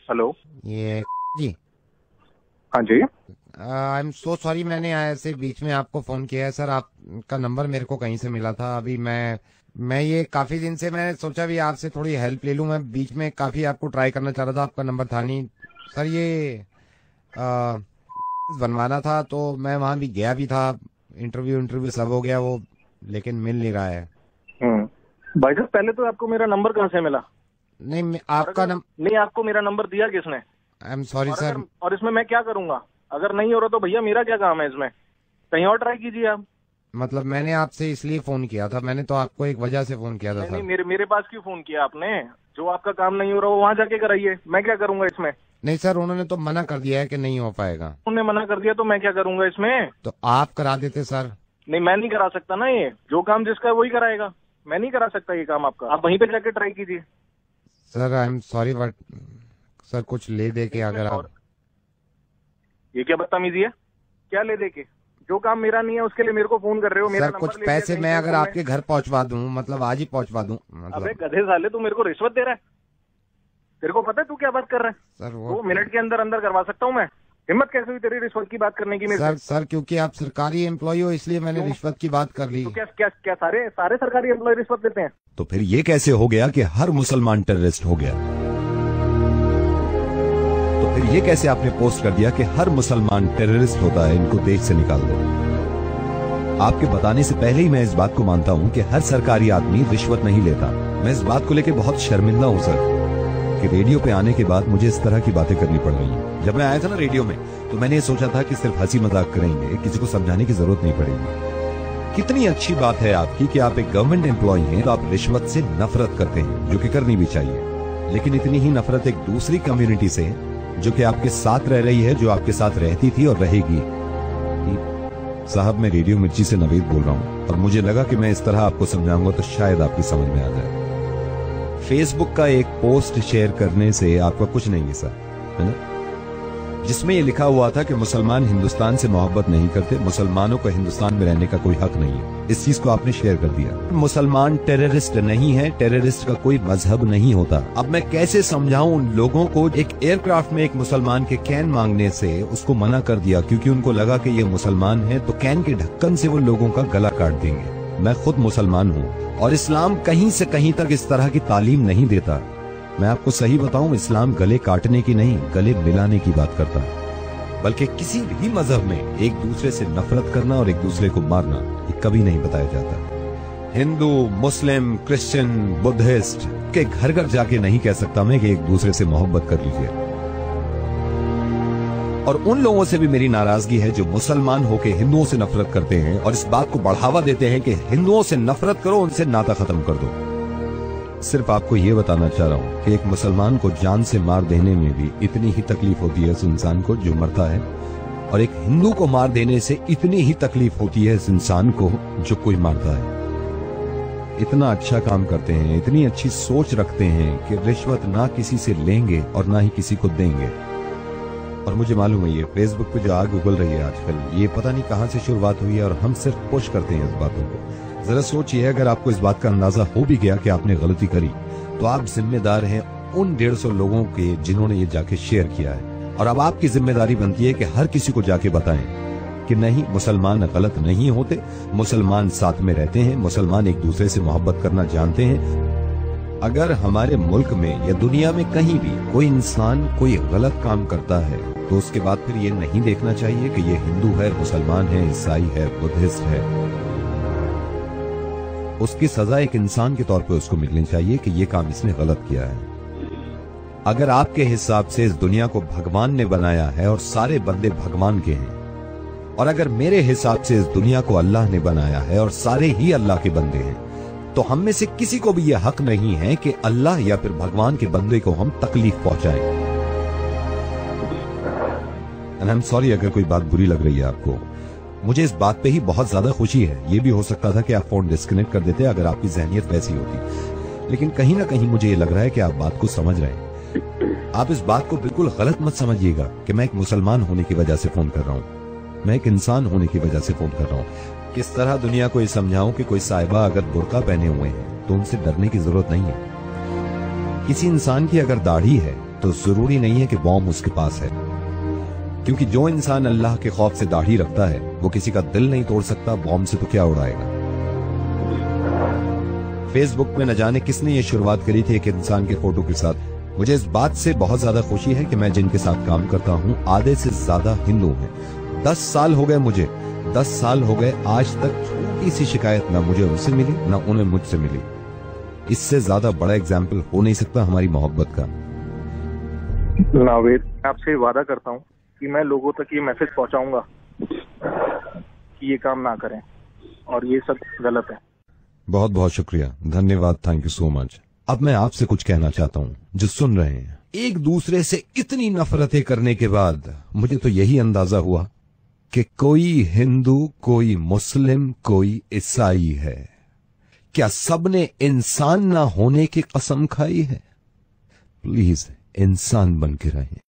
Hello. ये जी। हाँ जी। I am so sorry, मैंने ऐसे बीच में आपको फोन किया है सर। आपका नंबर मेरे को कहीं से मिला था। अभी मैं ये काफी दिन से मैंने सोचा भी आपसे थोड़ी हेल्प ले लूं। मैं बीच में काफी आपको ट्राई करना चाह रहा था, आपका नंबर था नहीं सर। ये आ, बनवाना था तो मैं वहां भी गया भी था। इंटरव्यू इंटरव्यू सब हो गया वो, लेकिन मिल नहीं रहा है। भाई साहब, पहले तो आपको मेरा नंबर कहाँ से मिला? नहीं आपका नहीं, आपको मेरा नंबर दिया किसने? I am sorry sir. और इसमें मैं क्या करूंगा? अगर नहीं हो रहा तो भैया मेरा क्या काम है इसमें? कहीं और ट्राई कीजिए आप। मतलब मैंने आपसे इसलिए फोन किया था, मैंने तो आपको एक वजह से फोन किया था नहीं सर। नहीं, मेरे पास क्यों फोन किया आपने? जो आपका काम नहीं हो रहा वो वहाँ जाके कराइए, मैं क्या करूंगा इसमें? नहीं सर, उन्होंने तो मना कर दिया है कि नहीं हो पाएगा। उन्होंने मना कर दिया तो मैं क्या करूंगा इसमें? तो आप करा देते सर। नहीं, मैं नहीं करा सकता ना। ये जो काम जिसका है वही कराएगा, मैं नहीं करा सकता ये काम आपका। आप वहीं पे जाके ट्राई कीजिए। Sir I am sorry but sir कुछ ले दे के अगर आप। ये क्या बदतमीजी है? क्या ले दे के? जो काम मेरा नहीं है उसके लिए मेरे को फोन कर रहे हो? मेरा सर नंबर कुछ ले पैसे लिया मैं कहीं अगर से आपके घर पहुंचवा दूं, मतलब आज ही पहुंचवा दूं अबे मतलब। गधे साले, तू मेरे को रिश्वत दे रहा है? तेरे को पता है तू क्या बात कर रहा है? सर वो 2 मिनट के अंदर अंदर करवा सकता हूँ मैं। हिम्मत कैसे हुई तेरी रिश्वत की बात करने की मेरे से? सर क्योंकि आप सरकारी एम्प्लॉय हो इसलिए मैंने रिश्वत की बात कर ली। तो क्या क्या क्या सारे सारे सरकारी एम्प्लॉय रिश्वत देते हैं? तो फिर ये कैसे हो गया कि हर मुसलमान टेररिस्ट हो गया? तो फिर ये कैसे आपने पोस्ट कर दिया कि हर मुसलमान टेररिस्ट होता है, इनको देश से निकाल दो? आपके बताने से पहले ही मैं इस बात को मानता हूं कि हर सरकारी आदमी रिश्वत नहीं लेता। मैं इस बात को लेकर बहुत शर्मिंदा हूं सर कि रेडियो पे आने के बाद मुझे इस तरह की बातें करनी पड़ रही हैं। जब मैं आया था ना रेडियो में तो मैंने ये सोचा था कि सिर्फ हंसी मजाक करेंगे, किसी को समझाने की जरूरत नहीं पड़ेगी। कितनी अच्छी बात है आपकी कि आप एक गवर्नमेंट एम्प्लॉय हैं तो आप रिश्वत से नफरत करते हैं, जो कि करनी भी चाहिए। लेकिन इतनी ही नफरत एक दूसरी कम्युनिटी से जो कि आपके साथ रह रही है, जो आपके साथ रहती थी और रहेगी। साहब, मैं रेडियो मिर्ची से नवीद बोल रहा हूँ और मुझे लगा कि मैं इस तरह आपको समझाऊंगा तो शायद आपकी समझ में आ जाए। फेसबुक का एक पोस्ट शेयर करने से आपका कुछ नहीं है सर, है ना, जिसमें ये लिखा हुआ था कि मुसलमान हिंदुस्तान से मोहब्बत नहीं करते, मुसलमानों को हिंदुस्तान में रहने का कोई हक नहीं है। इस चीज को आपने शेयर कर दिया। मुसलमान टेररिस्ट नहीं है, टेररिस्ट का कोई मजहब नहीं होता। अब मैं कैसे समझाऊं उन लोगों को? एक एयरक्राफ्ट में एक मुसलमान के कैन मांगने से उसको मना कर दिया क्योंकि उनको लगा कि ये मुसलमान है तो कैन के ढक्कन से वो लोगों का गला काट देंगे। मैं खुद मुसलमान हूँ और इस्लाम कहीं से कहीं तक इस तरह की तालीम नहीं देता। मैं आपको सही बताऊं, इस्लाम गले काटने की नहीं, गले मिलाने की बात करता है। बल्कि किसी भी मजहब में एक दूसरे से नफरत करना और एक दूसरे को मारना ये कभी नहीं बताया जाता। हिंदू, मुस्लिम, क्रिश्चियन, बुद्धिस्ट के घर घर जाके नहीं कह सकता मैं कि एक दूसरे से मोहब्बत कर लीजिए। और उन लोगों से भी मेरी नाराजगी है जो मुसलमान होके हिंदुओं से नफरत करते हैं और इस बात को बढ़ावा देते हैं कि हिंदुओं से नफरत करो, उनसे नाता खत्म कर दो। सिर्फ आपको ये बताना चाह रहा हूँ कि एक मुसलमान को जान से मार देने में भी इतनी ही तकलीफ होती है इस इंसान को जो मरता है, और एक हिंदू को मार देने से इतनी ही तकलीफ होती है इस इंसान को जो कोई मारता है। इतना अच्छा काम करते हैं, इतनी अच्छी सोच रखते हैं कि रिश्वत ना किसी से लेंगे और ना ही किसी को देंगे। और मुझे मालूम है ये फेसबुक पे जो आग उगल रही है आजकल, ये पता नहीं कहां से शुरुआत हुई है और हम सिर्फ पुश करते हैं इस बातों को। जरा सोचिए, अगर आपको इस बात का अंदाजा हो भी गया कि आपने गलती करी तो आप जिम्मेदार हैं उन 150 लोगों के जिन्होंने ये जाके शेयर किया है। और अब आपकी जिम्मेदारी बनती है कि हर किसी को जाके बताएं कि नहीं, मुसलमान गलत नहीं होते, मुसलमान साथ में रहते हैं, मुसलमान एक दूसरे से मोहब्बत करना जानते हैं। अगर हमारे मुल्क में या दुनिया में कहीं भी कोई इंसान कोई गलत काम करता है तो उसके बाद फिर ये नहीं देखना चाहिए कि ये हिंदू है, मुसलमान है, ईसाई है, बुद्धिस्ट है। उसकी सजा एक इंसान के तौर पे उसको मिलनी चाहिए कि ये काम इसने गलत किया है। अगर आपके हिसाब से इस दुनिया को भगवान ने बनाया है और सारे बंदे भगवान के हैं, और अगर मेरे हिसाब से इस दुनिया को अल्लाह ने बनाया है और सारे ही अल्लाह के बंदे हैं, तो हम में से किसी को भी यह हक नहीं है कि अल्लाह या फिर भगवान के बंदे को हम तकलीफ पहुंचाएं। एंड आई एम सॉरी अगर कोई बात बुरी लग रही है आपको। मुझे इस बात पे ही बहुत ज्यादा खुशी है। ये भी हो सकता था कि आप फोन डिस्कनेक्ट कर देते अगर आपकी जहनियत वैसी होती, लेकिन कहीं ना कहीं मुझे ये लग रहा है कि आप बात को समझ रहे हैं। आप इस बात को बिल्कुल गलत मत समझिएगा कि मैं एक मुसलमान होने की वजह से फोन कर रहा हूँ, मैं एक इंसान होने की वजह से फोन कर रहा हूँ। किस तरह दुनिया को ये समझाऊं कि कोई साहिबा अगर बुर्का पहने हुए हैं तो उनसे डरने की जरूरत नहीं है। किसी इंसान की अगर दाढ़ी है तो जरूरी नहीं है कि बॉम्ब उसके पास है, क्योंकि जो इंसान अल्लाह के खौफ से दाढ़ी रखता है वो किसी का दिल नहीं तोड़ सकता, बॉम्ब से तो क्या उड़ाएगा। फेसबुक में न जाने किसने ये शुरुआत करी थी एक इंसान के फोटो के साथ। मुझे इस बात से बहुत ज्यादा खुशी है कि मैं जिनके साथ काम करता हूँ आधे से ज्यादा हिंदू हैं। 10 साल हो गए मुझे, 10 साल हो गए, आज तक छोटी सी शिकायत ना मुझे उनसे मिली ना उन्हें मुझसे मिली। इससे ज्यादा बड़ा एग्जाम्पल हो नहीं सकता हमारी मोहब्बत का। नावेद, आपसे वादा करता हूँ कि मैं लोगों तक ये मैसेज पहुंचाऊंगा कि ये काम ना करें और ये सब गलत है। बहुत बहुत शुक्रिया, धन्यवाद, थैंक यू सो मच। अब मैं आपसे कुछ कहना चाहता हूँ जो सुन रहे हैं। एक दूसरे से इतनी नफरतें करने के बाद मुझे तो यही अंदाजा हुआ कि कोई हिंदू, कोई मुस्लिम, कोई ईसाई है। क्या सबने इंसान ना होने की कसम खाई है? प्लीज इंसान बन के रहें।